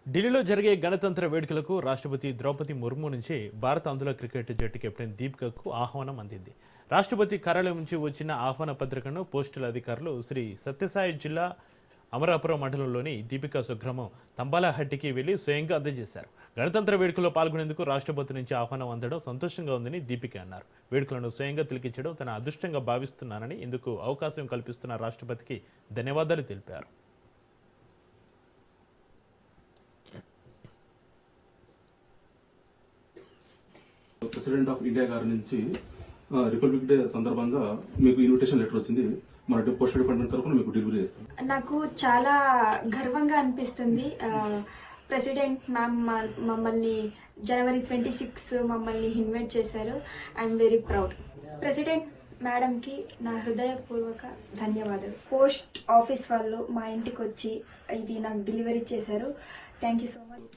ఢిల్లీలో జరిగే గణతంత్ర వేడుకలకు రాష్ట్రపతి ద్రౌపది ముర్ము నుంచి భారత అందుల క్రికెట్ జట్టు కెప్టెన్ దీపికకు ఆహ్వానం అందింది. రాష్ట్రపతి కార్యాలయం నుంచి వచ్చిన ఆహ్వాన పత్రికను పోస్టల్ అధికారులు శ్రీ సత్యసాయి జిల్లా అమరాపురం మండలంలోని దీపికా స్వగ్రామం తంబాలహట్టికి వెళ్లి స్వయంగా అందజేశారు. గణతంత్ర వేడుకల్లో పాల్గొనేందుకు రాష్ట్రపతి నుంచి ఆహ్వానం అందడం సంతోషంగా ఉందని దీపిక అన్నారు. వేడుకలను స్వయంగా తిలకించడం తన అదృష్టంగా భావిస్తున్నానని, ఇందుకు అవకాశం కల్పిస్తున్న రాష్ట్రపతికి ధన్యవాదాలు తెలిపారు. ప్రెసిడెంట్ ఆఫ్ ఇండియా గారి నుంచి రిపబ్లిక్ డే సందర్భంగా మీకు ఇన్విటేషన్ లెటర్ వచ్చింది. మన పోస్ట్ డిపార్ట్మెంట్ తరఫున మీకు డెలివరీ చేస్తాం. నాకు చాలా గర్వంగా అనిపిస్తుంది. ప్రెసిడెంట్ మ్యామ్ మమ్మల్ని జనవరి 26 మమ్మల్ని ఇన్వైట్ చేశారు. I'm very proud. ప్రెసిడెంట్ మేడంకి నా హృదయపూర్వక ధన్యవాదాలు. పోస్ట్ ఆఫీస్ వాళ్ళు మా ఇంటికి వచ్చి ఇది నాకు డెలివరీ చేశారు. Thank you so much.